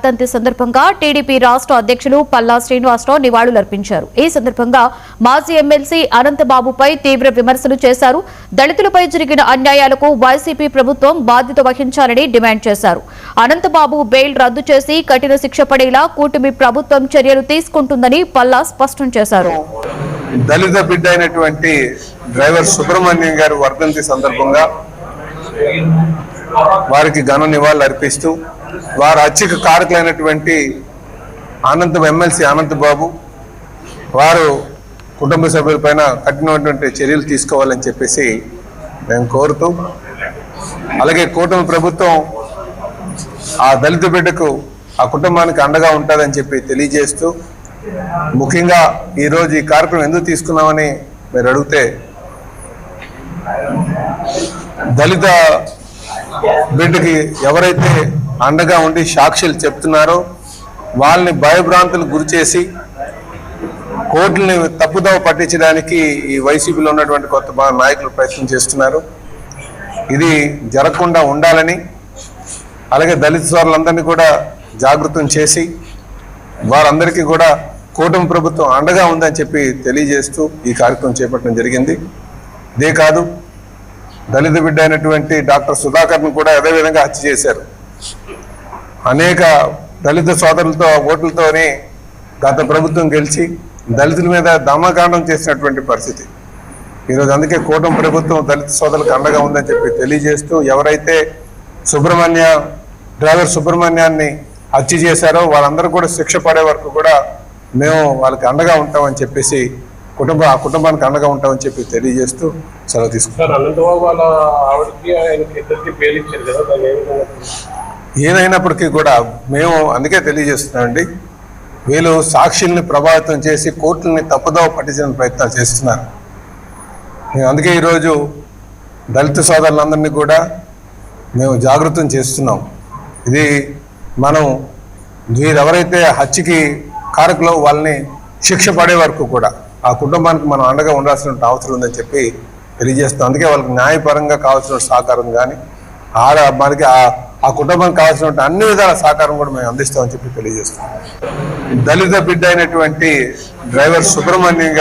వర్ధంతి సందర్భంగా టీడీపీ రాష్ట్ర అధ్యక్షులు పల్లా శ్రీనివాసరావు నివాళులర్పించారు. ఈ సందర్భంగా మాజీ ఎమ్మెల్సీ అనంతబాబుపై తీవ్ర విమర్శలు చేశారు. దళితులపై జరిగిన అన్యాయాలకు వైసీపీ ప్రభుత్వం బాధ్యత వహించాలని డిమాండ్ చేశారు. అనంతబాబు బెయిల్ రద్దు చేసి కఠిన శిక్ష పడేలా కూటమి ప్రభుత్వం చర్యలు తీసుకుంటుందని పల్లా స్పష్టం చేశారు. దళిత బిడ్డ అయినటువంటి డ్రైవర్ సుబ్రహ్మణ్యం గారు వర్ధంతి సందర్భంగా వారికి ఘన నివాళులు అర్పిస్తూ వారి హత్యకు కారకులైనటువంటి అనంతం ఎమ్మెల్సీ అనంతబాబు వారు కుటుంబ సభ్యులపైన కఠినమైనటువంటి చర్యలు తీసుకోవాలని చెప్పేసి మేము కోరుతూ, అలాగే కూటమి ప్రభుత్వం ఆ దళిత బిడ్డకు ఆ కుటుంబానికి అండగా ఉంటుందని చెప్పి తెలియజేస్తూ, ముఖ్యంగా ఈరోజు ఈ కార్యక్రమం ఎందుకు తీసుకున్నామని మీరు అడిగితే, దళిత బిడ్డకి ఎవరైతే అండగా ఉండి సాక్షులు చెప్తున్నారో వాళ్ళని భయభ్రాంతులకు గురి చేసి కోర్టుని తప్పుదోవ పట్టించడానికి ఈ వైసీపీలో ఉన్నటువంటి కొత్త నాయకులు ప్రయత్నం చేస్తున్నారు. ఇది జరగకుండా ఉండాలని, అలాగే దళిత సోదరులందరినీ కూడా జాగృతం చేసి వారందరికీ కూడా కూటమి ప్రభుత్వం అండగా ఉందని చెప్పి తెలియజేస్తూ ఈ కార్యక్రమం చేపట్టడం జరిగింది. ఇదే కాదు, దళిత బిడ్డ అయినటువంటి డాక్టర్ సుధాకర్ను కూడా అదేవిధంగా హత్య చేశారు. అనేక దళిత సోదరులతో ఓట్లతోనే గత ప్రభుత్వం గెలిచి దళితుల మీద దమకాండం చేసినటువంటి పరిస్థితి. ఈరోజు అందుకే కూటమి ప్రభుత్వం దళిత సోదరులకు అండగా ఉందని చెప్పి తెలియజేస్తూ, ఎవరైతే డ్రైవర్ సుబ్రహ్మణ్యాన్ని హత్య చేశారో వాళ్ళందరూ కూడా శిక్ష పడే వరకు కూడా మేము వాళ్ళకి అండగా ఉంటామని చెప్పేసి ఆ కుటుంబానికి అండగా ఉంటామని చెప్పి తెలియజేస్తూ సెలవు తీసుకుంటారు. ఏదైనప్పటికీ కూడా మేము అందుకే తెలియజేస్తున్నామండి, వీళ్ళు సాక్షుల్ని ప్రభావితం చేసి కోర్టుల్ని తప్పుదోవ పట్టించిన ప్రయత్నాలు చేస్తున్నారు. మేము అందుకే ఈరోజు దళిత సోదరులందరినీ కూడా మేము జాగృతం చేస్తున్నాం. ఇది మనం వీరెవరైతే హత్యకి కారకులో వాళ్ళని శిక్ష పడే వరకు కూడా ఆ కుటుంబానికి మనం అండగా ఉండాల్సిన అవసరం ఉందని చెప్పి తెలియజేస్తాం. అందుకే వాళ్ళకి న్యాయపరంగా కావాల్సిన సహకారం కానీ మనకి ఆ కుటుంబానికి కావాల్సిన అన్ని విధాల సహకారం కూడా మేము అందిస్తామని చెప్పి తెలియజేస్తాం. దళిత బిడ్డ అయినటువంటి డ్రైవర్ సుబ్రహ్మణ్యం గారు